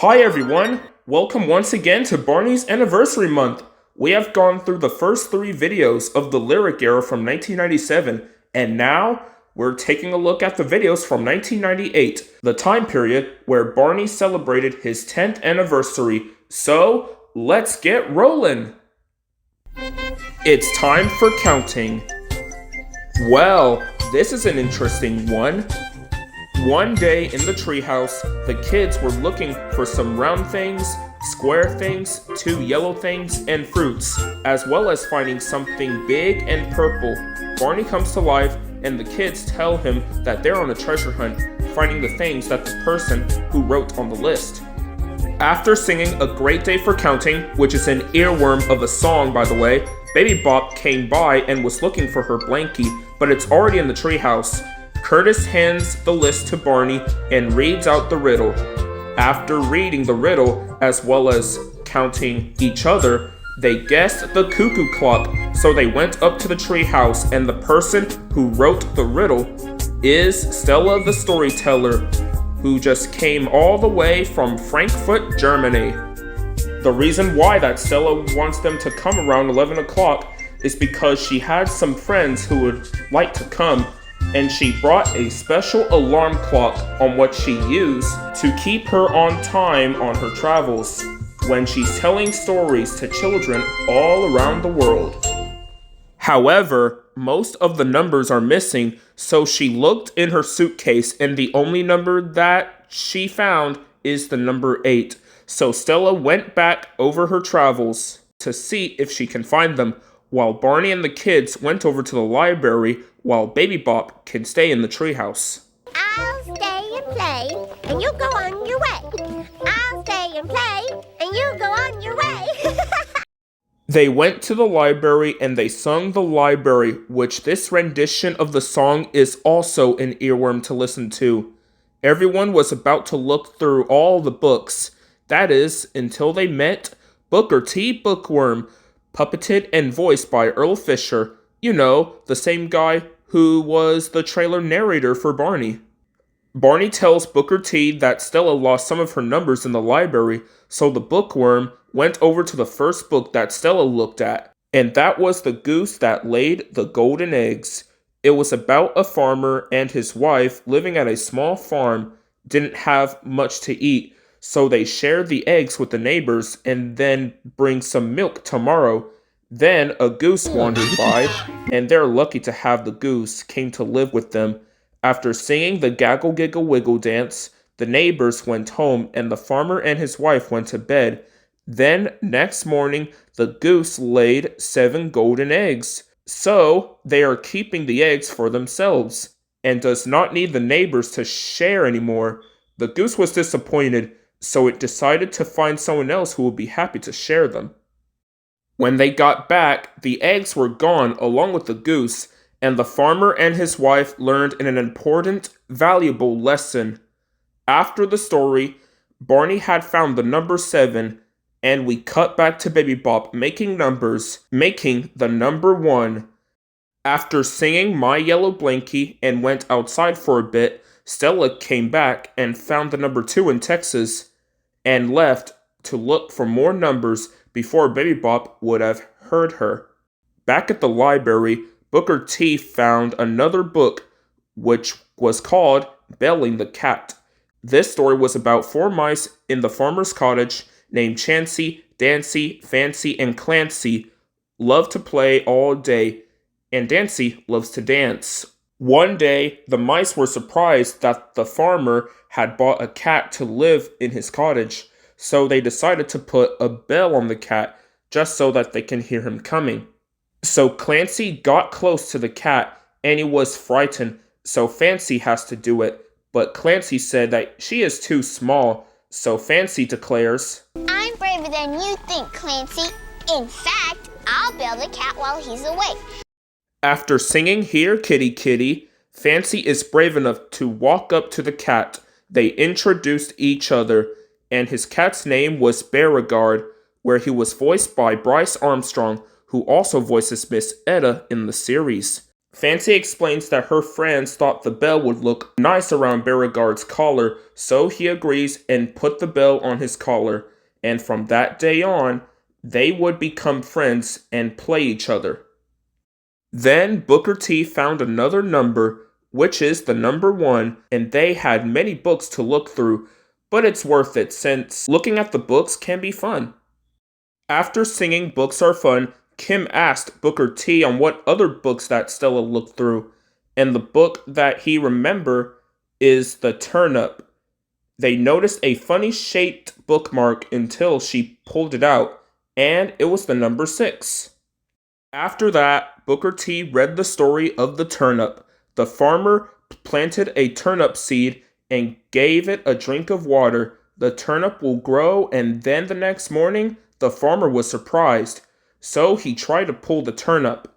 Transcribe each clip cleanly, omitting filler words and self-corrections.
Hi everyone! Welcome once again to Barney's Anniversary Month. We have gone through the first 3 videos of the Lyrick Era from 1997, and now we're taking a look at the videos from 1998, the time period where Barney celebrated his 10th anniversary. So, let's get rolling! It's time for counting. Well, this is an interesting one. One day in the treehouse, the kids were looking for some round things, square things, 2 yellow things, and fruits, as well as finding something big and purple. Barney comes to life, and the kids tell him that they're on a treasure hunt, finding the things that the person who wrote on the list. After singing A Great Day for Counting, which is an earworm of a song by the way, Baby Bop came by and was looking for her blankie, but it's already in the treehouse. Curtis hands the list to Barney and reads out the riddle. After reading the riddle, as well as counting each other, they guessed the cuckoo clock, so they went up to the treehouse, and the person who wrote the riddle is Stella the storyteller, who just came all the way from Frankfurt, Germany. The reason why that Stella wants them to come around 11 o'clock is because she had some friends who would like to come, and she brought a special alarm clock on what she used to keep her on time on her travels when she's telling stories to children all around the world. However, most of the numbers are missing, so she looked in her suitcase and the only number that she found is the number 8. So Stella went back over her travels to see if she can find them, while Barney and the kids went over to the library while Baby Bop can stay in the treehouse. I'll stay and play, and you go on your way. I'll stay and play, and you go on your way. They went to the library and they sung the library, which this rendition of the song is also an earworm to listen to. Everyone was about to look through all the books. That is, until they met Booker T. Bookworm, puppeted and voiced by Earl Fisher. You know, the same guy who was the trailer narrator for Barney. Barney tells Booker T that Stella lost some of her numbers in the library, so the bookworm went over to the first book that Stella looked at, and that was The Goose That Laid the Golden Eggs. It was about a farmer and his wife living at a small farm, didn't have much to eat, so they shared the eggs with the neighbors and then bring some milk tomorrow. Then a goose wandered by, and they're lucky to have the goose came to live with them. After singing the Gaggle Giggle Wiggle dance, the neighbors went home and the farmer and his wife went to bed. Then, next morning, the goose laid 7 golden eggs. So, they are keeping the eggs for themselves, and does not need the neighbors to share anymore. The goose was disappointed, so it decided to find someone else who would be happy to share them. When they got back, the eggs were gone along with the goose, and the farmer and his wife learned an important, valuable lesson. After the story, Barney had found the number 7, and we cut back to Baby Bop making numbers, making the number 1. After singing My Yellow Blankie and went outside for a bit, Stella came back and found the number 2 in Texas, and left to look for more numbers before Baby Bop would have heard her. Back at the library, Booker T found another book, which was called Belling the Cat. This story was about 4 mice in the farmer's cottage named Chancy, Dancy, Fancy, and Clancy. Love to play all day, and Dancy loves to dance. One day, the mice were surprised that the farmer had bought a cat to live in his cottage, so they decided to put a bell on the cat just so that they can hear him coming. So Clancy got close to the cat and he was frightened, so Fancy has to do it. But Clancy said that she is too small, so Fancy declares, I'm braver than you think, Clancy. In fact, I'll bell the cat while he's awake. After singing Here Kitty Kitty, Fancy is brave enough to walk up to the cat. They introduced each other, and his cat's name was Beauregard, where he was voiced by Bryce Armstrong, who also voices Miss Etta in the series. Fancy explains that her friends thought the bell would look nice around Beauregard's collar, so he agrees and put the bell on his collar, and from that day on, they would become friends and play each other. Then Booker T found another number, which is the number 1, and they had many books to look through, but it's worth it since looking at the books can be fun. After singing Books Are Fun, Kim asked Booker T on what other books that Stella looked through, and the book that he remembered is The Turnip. They noticed a funny shaped bookmark until she pulled it out, and it was the number 6. After that, Booker T read the story of the turnip. The farmer planted a turnip seed and gave it a drink of water. The turnip will grow, and then the next morning, the farmer was surprised. So he tried to pull the turnip,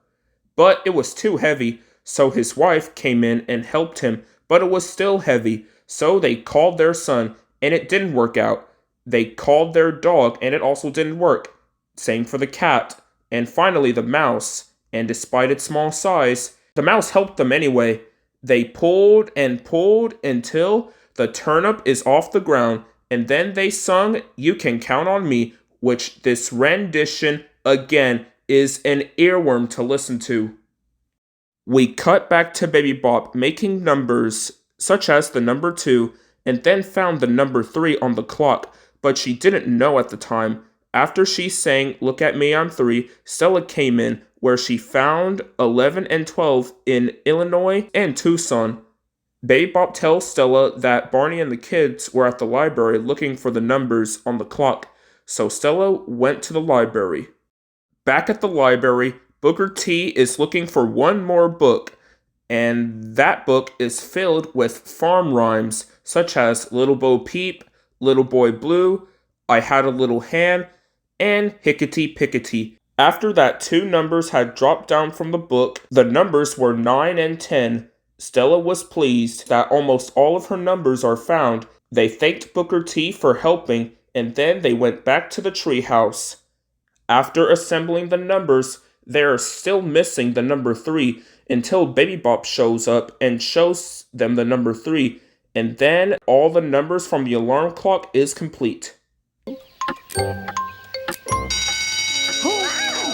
but it was too heavy, so his wife came in and helped him, but it was still heavy, so they called their son, and it didn't work out. They called their dog, and it also didn't work. Same for the cat. And finally the mouse, and despite its small size, the mouse helped them anyway. They pulled and pulled until the turnip is off the ground, and then they sung You Can Count on Me, which this rendition, again, is an earworm to listen to. We cut back to Baby Bop making numbers, such as the number 2, and then found the number 3 on the clock, but she didn't know at the time. After she sang Look at Me, I'm 3, Stella came in, where she found 11 and 12 in Illinois and Tucson. Baby Bop tells Stella that Barney and the kids were at the library looking for the numbers on the clock, so Stella went to the library. Back at the library, Booker T is looking for one more book, and that book is filled with farm rhymes, such as Little Bo Peep, Little Boy Blue, I Had a Little Hand, and Hickety Pickety. After that 2 numbers had dropped down from the book, the numbers were 9 and 10. Stella was pleased that almost all of her numbers are found. They thanked Booker T for helping, and then they went back to the treehouse. After assembling the numbers, they are still missing the number 3 until Baby Bop shows up and shows them the number 3, and then all the numbers from the alarm clock is complete.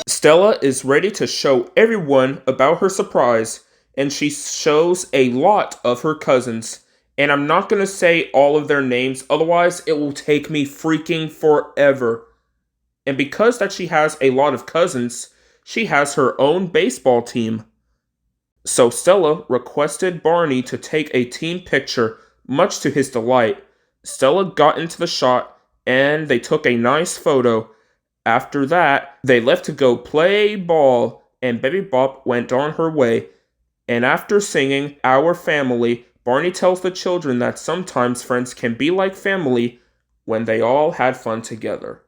Stella is ready to show everyone about her surprise, and she shows a lot of her cousins. And I'm not going to say all of their names, otherwise it will take me freaking forever. And because that she has a lot of cousins, she has her own baseball team. So Stella requested Barney to take a team picture, much to his delight. Stella got into the shot, and they took a nice photo. After that, they left to go play ball, and Baby Bop went on her way. And after singing Our Family, Barney tells the children that sometimes friends can be like family when they all had fun together.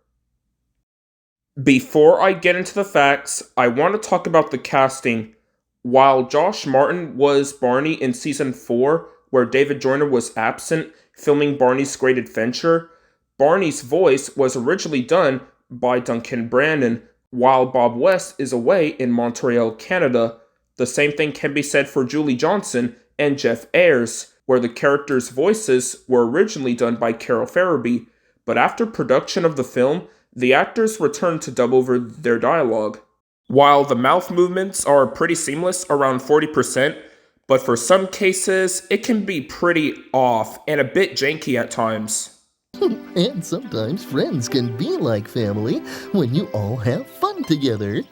Before I get into the facts, I want to talk about the casting. While Josh Martin was Barney in Season 4, where David Joyner was absent filming Barney's Great Adventure, Barney's voice was originally done by Duncan Brandon, while Bob West is away in Montreal, Canada. The same thing can be said for Julie Johnson and Jeff Ayres, where the characters' voices were originally done by Carol Farabee, but after production of the film, the actors returned to dub over their dialogue. While the mouth movements are pretty seamless, around 40%, but for some cases, it can be pretty off and a bit janky at times. And sometimes friends can be like family when you all have fun together.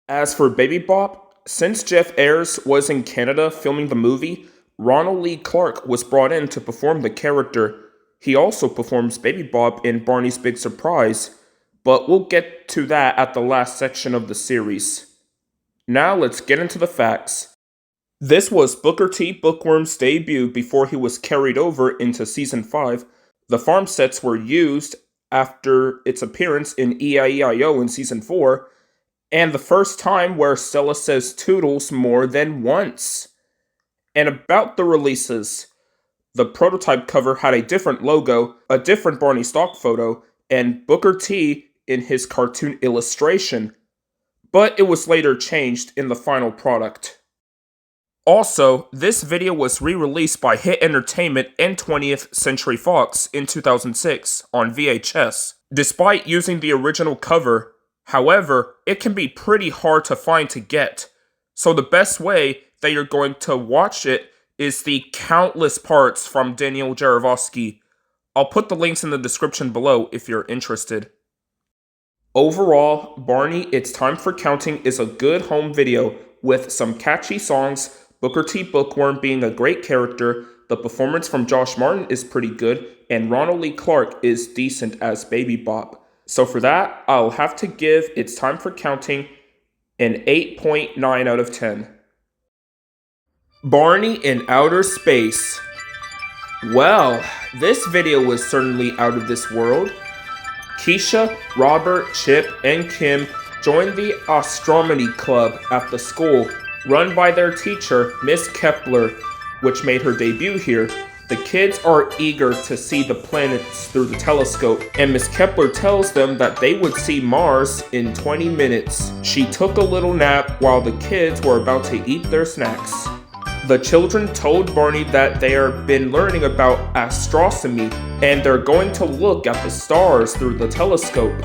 As for Baby Bop, since Jeff Ayres was in Canada filming the movie, Ronald Lee Clark was brought in to perform the character. He also performs Baby Bop in Barney's Big Surprise, but we'll get to that at the last section of the series. Now let's get into the facts. This was Booker T. Bookworm's debut before he was carried over into Season 5. The farm sets were used after its appearance in E.I.E.I.O. in Season 4, and the first time where Stella says Toodles more than once. And about the releases, the prototype cover had a different logo, a different Barney stock photo, and Booker T in his cartoon illustration, but it was later changed in the final product. Also, this video was re-released by Hit Entertainment and 20th Century Fox in 2006 on VHS. Despite using the original cover, however, it can be pretty hard to find to get. So the best way that you're going to watch it is the countless parts from Daniel Jarovsky. I'll put the links in the description below if you're interested. Overall, Barney, It's Time for Counting is a good home video with some catchy songs, Booker T. Bookworm being a great character, the performance from Josh Martin is pretty good, and Ronald Lee Clark is decent as Baby Bop. So for that, I'll have to give It's Time for Counting an 8.9 out of 10. Barney in Outer Space. Well, this video was certainly out of this world. Keisha, Robert, Chip, and Kim joined the astronomy club at the school, run by their teacher, Miss Kepler, which made her debut here. The kids are eager to see the planets through the telescope, and Miss Kepler tells them that they would see Mars in 20 minutes. She took a little nap while the kids were about to eat their snacks. The children told Barney that they have been learning about astronomy, and they're going to look at the stars through the telescope.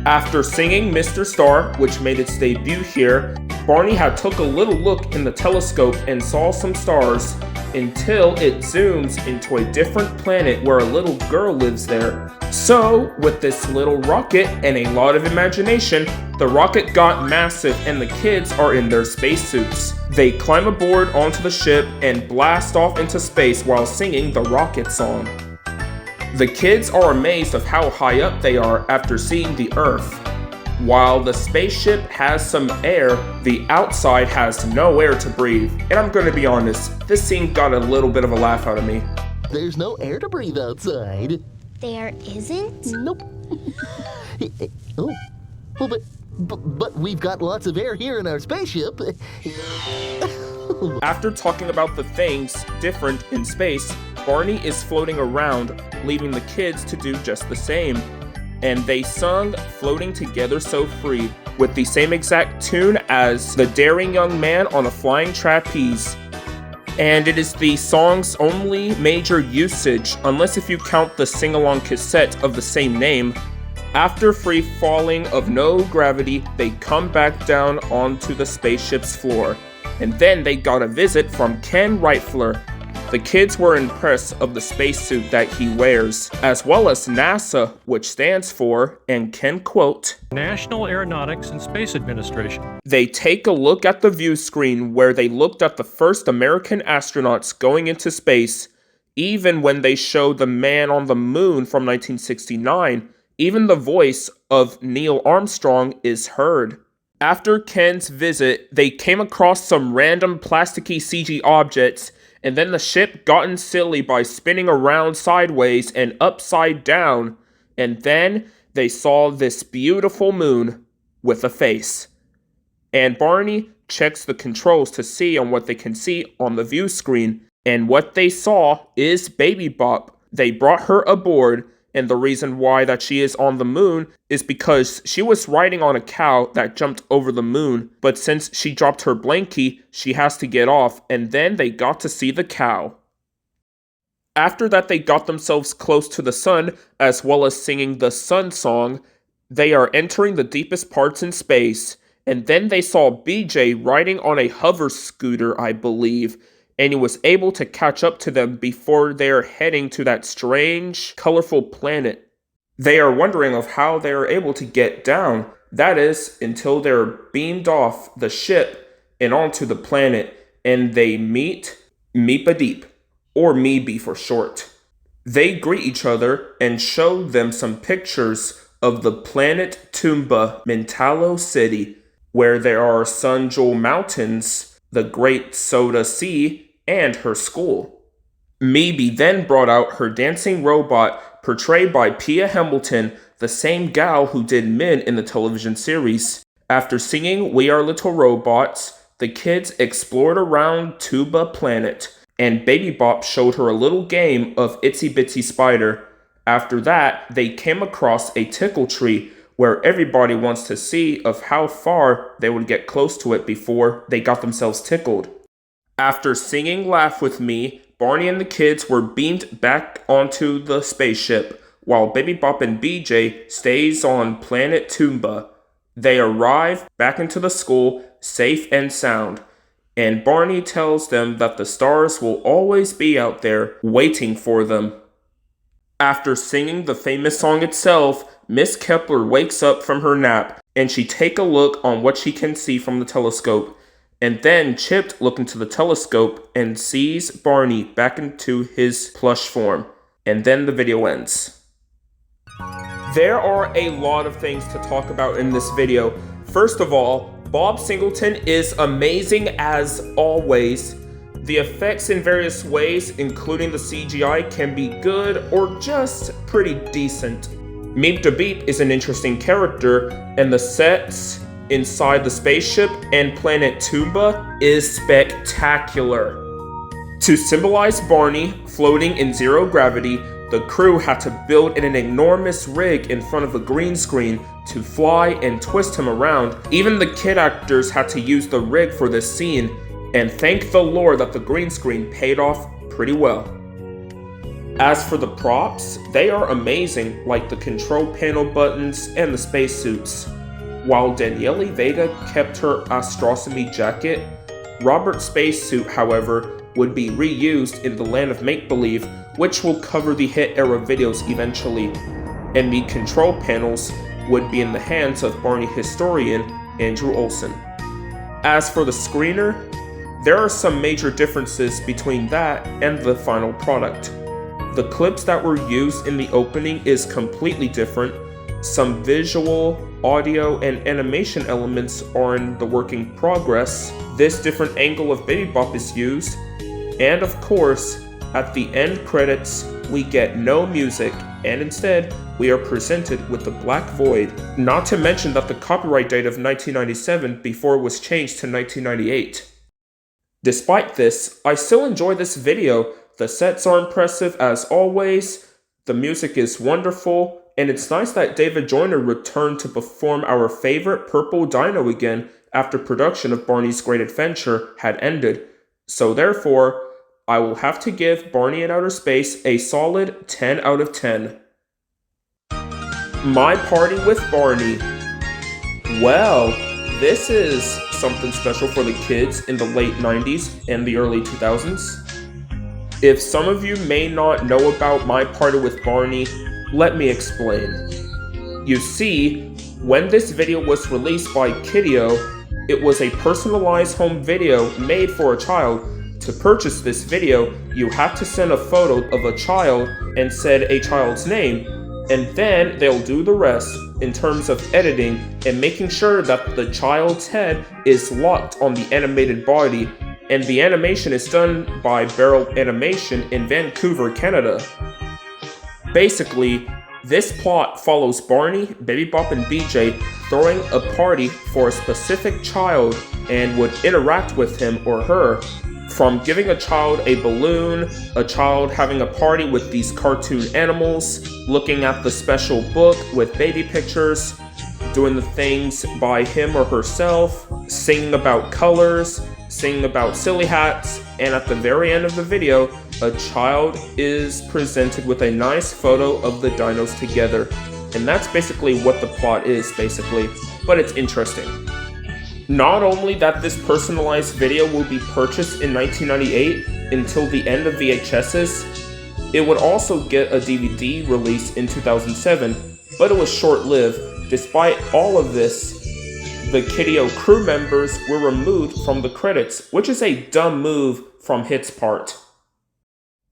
After singing Mr. Star, which made its debut here, Barney had took a little look in the telescope and saw some stars, until it zooms into a different planet where a little girl lives there. So, with this little rocket and a lot of imagination, the rocket got massive and the kids are in their spacesuits. They climb aboard onto the ship and blast off into space while singing the rocket song. The kids are amazed of how high up they are after seeing the Earth. While the spaceship has some air, the outside has no air to breathe. And I'm gonna be honest, this scene got a little bit of a laugh out of me. There's no air to breathe outside. There isn't? Nope. Oh, well, but we've got lots of air here in our spaceship. After talking about the things different in space, Barney is floating around, leaving the kids to do just the same. And they sung Floating Together So Free with the same exact tune as The Daring Young Man on a Flying Trapeze. And it is the song's only major usage, unless if you count the sing-along cassette of the same name. After free falling of no gravity, they come back down onto the spaceship's floor. And then they got a visit from Ken Reifler. The kids were impressed of the spacesuit that he wears, as well as NASA, which stands for, and Ken quote, National Aeronautics and Space Administration. They take a look at the view screen where they looked at the first American astronauts going into space. Even when they show the man on the moon from 1969, even the voice of Neil Armstrong is heard. After Ken's visit, they came across some random plasticky CG objects, and then the ship gotten silly by spinning around sideways and upside down, and then they saw this beautiful moon with a face. And Barney checks the controls to see on what they can see on the view screen, and what they saw is Baby Bop. They brought her aboard, and the reason why that she is on the moon is because she was riding on a cow that jumped over the moon, but since she dropped her blankie, she has to get off, and then they got to see the cow. After that, they got themselves close to the sun, as well as singing the sun song. They are entering the deepest parts in space, and then they saw BJ riding on a hover scooter, I believe, and he was able to catch up to them before they're heading to that strange, colorful planet. They are wondering of how they are able to get down. That is, until they're beamed off the ship and onto the planet, and they meet Meepa Deep, or Meeby for short. They greet each other and show them some pictures of the planet Tumba, Mintalo City, where there are Sun Jewel Mountains, the Great Soda Sea, and her school. Meeby then brought out her dancing robot, portrayed by Pia Hamilton, the same gal who did Min in the television series. After singing We Are Little Robots, the kids explored around Tuba Planet, and Baby Bop showed her a little game of Itsy Bitsy Spider. After that, they came across a tickle tree, where everybody wants to see of how far they would get close to it before they got themselves tickled. After singing Laugh With Me, Barney and the kids were beamed back onto the spaceship, while Baby Bop and BJ stays on planet Toomba. They arrive back into the school, safe and sound, and Barney tells them that the stars will always be out there waiting for them. After singing the famous song itself, Miss Kepler wakes up from her nap, and she takes a look on what she can see from the telescope. And then Chip looks into the telescope and sees Barney back into his plush form. And then the video ends. There are a lot of things to talk about in this video. First of all, Bob Singleton is amazing as always. The effects in various ways, including the CGI, can be good or just pretty decent. Meep Da Beep is an interesting character, and the sets inside the spaceship and planet Toomba is spectacular. To symbolize Barney floating in zero gravity, the crew had to build an enormous rig in front of a green screen to fly and twist him around. Even the kid actors had to use the rig for this scene, and thank the Lord that the green screen paid off pretty well. As for the props, they are amazing, like the control panel buttons and the spacesuits. While Daniele Vega kept her astronomy jacket, Robert's spacesuit, however, would be reused in the Land of Make-Believe, which will cover the hit era videos eventually, and the control panels would be in the hands of Barney historian Andrew Olson. As for the screener, there are some major differences between that and the final product. The clips that were used in the opening is completely different. Some visual, audio, and animation elements are in the work in progress. This different angle of Baby Bop is used. And of course, at the end credits, we get no music, and instead, we are presented with the Black Void. Not to mention that the copyright date of 1997 before it was changed to 1998. Despite this, I still enjoy this video. The sets are impressive as always, the music is wonderful, and it's nice that David Joyner returned to perform our favorite purple dino again after production of Barney's Great Adventure had ended. So therefore, I will have to give Barney in Outer Space a solid 10 out of 10. My Party with Barney. Well, this is something special for the kids in the late 90s and the early 2000s. If some of you may not know about My Party with Barney, let me explain. You see, when this video was released by Kideo, it was a personalized home video made for a child. To purchase this video, you have to send a photo of a child and said a child's name, and then they'll do the rest in terms of editing and making sure that the child's head is locked on the animated body, and the animation is done by Barrel Animation in Vancouver, Canada. Basically, this plot follows Barney, Baby Bop, and BJ throwing a party for a specific child and would interact with him or her, from giving a child a balloon, a child having a party with these cartoon animals, looking at the special book with baby pictures, doing the things by him or herself, singing about colors, singing about silly hats, and at the very end of the video, a child is presented with a nice photo of the dinos together. And that's basically what the plot is, basically, but it's interesting. Not only that this personalized video will be purchased in 1998 until the end of VHSs, it would also get a DVD release in 2007, but it was short-lived. Despite all of this, the Kideo crew members were removed from the credits, which is a dumb move from Hit's part.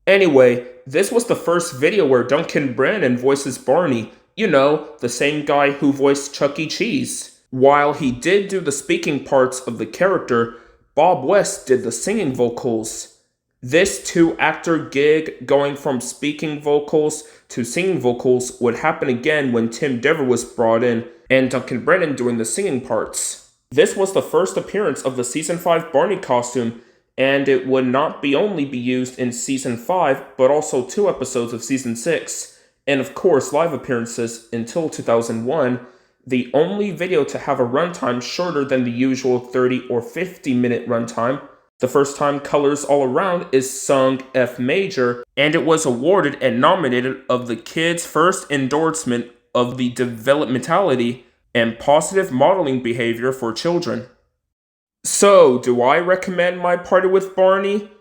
Anyway, this was the first video where Duncan Brannon voices Barney, you know, the same guy who voiced Chuck E. Cheese. While he did do the speaking parts of the character, Bob West did the singing vocals. This two-actor gig going from speaking vocals to singing vocals would happen again when Tim Dever was brought in and Duncan Brennan doing the singing parts. This was the first appearance of the Season 5 Barney costume, and it would not only be used in Season 5, but also 2 episodes of Season 6, and of course live appearances until 2001, the only video to have a runtime shorter than the usual 30 or 50 minute runtime. The first time Colors All Around is sung F major, and it was awarded and nominated of the kids' first endorsement of the developmentality and positive modeling behavior for children. So, do I recommend My Party with Barney?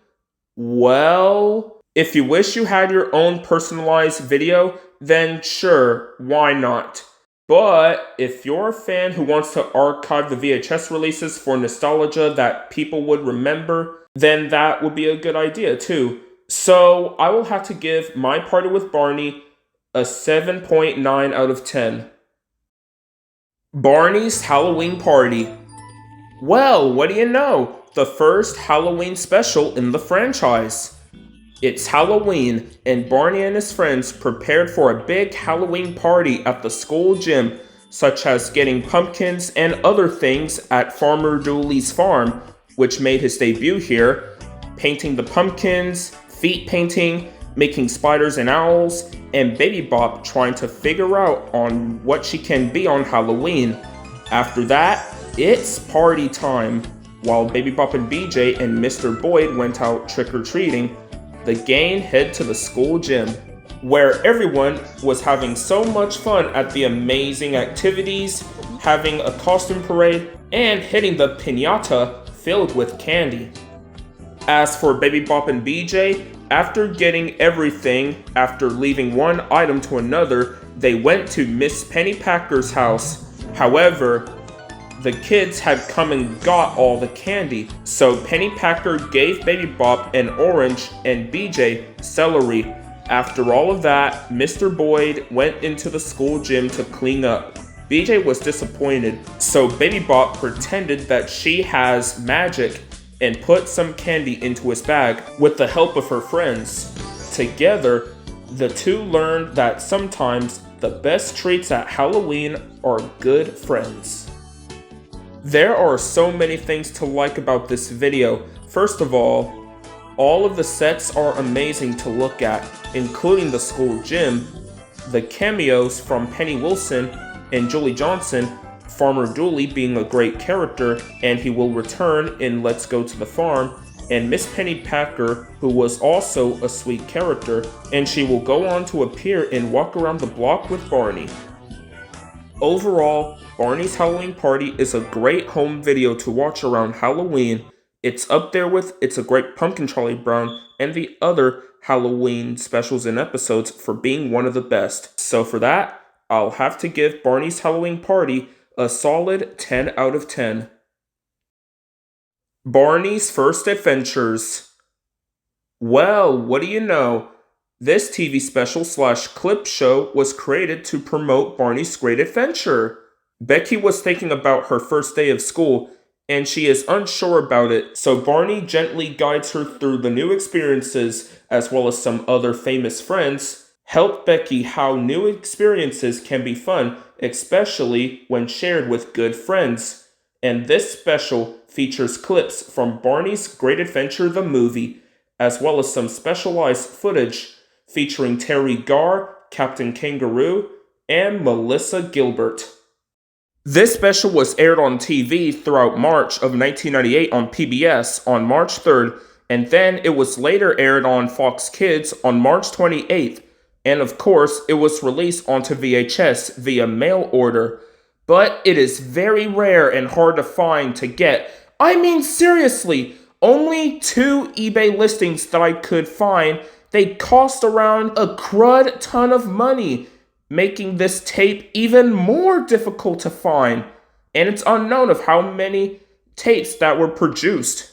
Well, if you wish you had your own personalized video, then sure, why not? But if you're a fan who wants to archive the VHS releases for nostalgia that people would remember, then that would be a good idea too. So I will have to give My Party with Barney a 7.9 out of 10. Barney's Halloween Party. Well, what do you know? The first Halloween special in the franchise. It's Halloween, and Barney and his friends prepared for a big Halloween party at the school gym, such as getting pumpkins and other things at Farmer Dooley's farm, which made his debut here, painting the pumpkins, feet painting, making spiders and owls, and Baby Bop trying to figure out on what she can be on Halloween. After that, it's party time. While Baby Bop and BJ and Mr. Boyd went out trick-or-treating, the gang head to the school gym, where everyone was having so much fun at the amazing activities, having a costume parade, and hitting the piñata filled with candy. As for Baby Bop and BJ, after getting everything, after leaving one item to another, they went to Miss Pennypacker's house. However, the kids had come and got all the candy, so Pennypacker gave Baby Bop an orange and BJ celery. After all of that, Mr. Boyd went into the school gym to clean up. BJ was disappointed, so Baby Bop pretended that she has magic and put some candy into his bag with the help of her friends. Together, the two learned that sometimes the best treats at Halloween are good friends. There are so many things to like about this video. First of all of the sets are amazing to look at, including the school gym, the cameos from Penny Wilson and Julie Johnson, Farmer Dooley being a great character, and he will return in Let's Go to the Farm, and Miss Pennypacker, who was also a sweet character, and she will go on to appear in Walk Around the Block with Barney. Overall, Barney's Halloween Party is a great home video to watch around Halloween. It's up there with It's a Great Pumpkin Charlie Brown and the other Halloween specials and episodes for being one of the best. So for that, I'll have to give Barney's Halloween Party a solid 10 out of 10. Barney's First Adventures. Well, what do you know? This TV special / clip show was created to promote Barney's Great Adventure. Becky was thinking about her first day of school, and she is unsure about it, so Barney gently guides her through the new experiences, as well as some other famous friends, help Becky how new experiences can be fun, especially when shared with good friends. And this special features clips from Barney's Great Adventure the movie, as well as some specialized footage featuring Terry Garr, Captain Kangaroo, and Melissa Gilbert. This special was aired on TV throughout March of 1998 on PBS on March 3rd, and then it was later aired on Fox Kids on March 28th, and of course, it was released onto VHS via mail order. But it is very rare and hard to find to get. I mean, seriously, only 2 eBay listings that I could find. They cost around a crud ton of money, making this tape even more difficult to find, and it's unknown of how many tapes that were produced.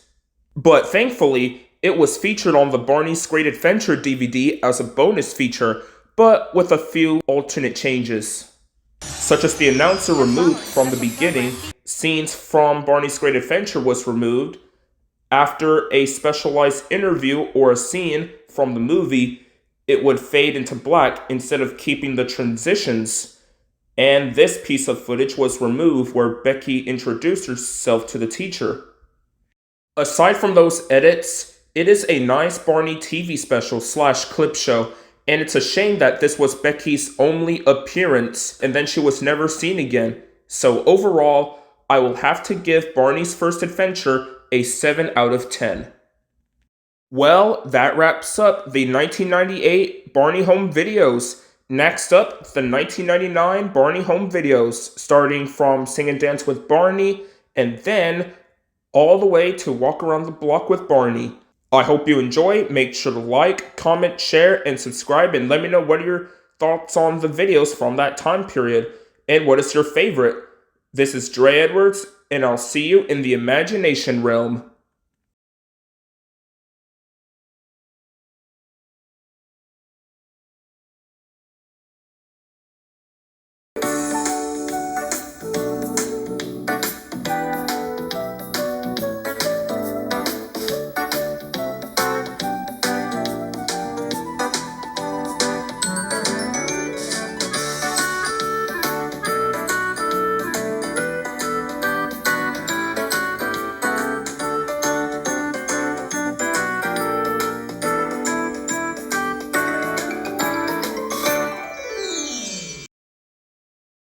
But thankfully, it was featured on the Barney's Great Adventure DVD as a bonus feature, but with a few alternate changes, such as the announcer removed from the beginning, scenes from Barney's Great Adventure was removed. After a specialized interview or a scene from the movie, it would fade into black instead of keeping the transitions. And this piece of footage was removed where Becky introduced herself to the teacher. Aside from those edits, it is a nice Barney TV special / clip show, and it's a shame that this was Becky's only appearance and then she was never seen again. So overall, I will have to give Barney's First Adventure a 7 out of 10. Well, that wraps up the 1998 Barney home videos. Next up, the 1999 Barney home videos, starting from Sing and Dance with Barney, and then all the way to Walk Around the Block with Barney. I hope you enjoy. Make sure to like, comment, share, and subscribe, and let me know what are your thoughts on the videos from that time period, and what is your favorite. This is Dre Edwards, and I'll see you in the imagination realm.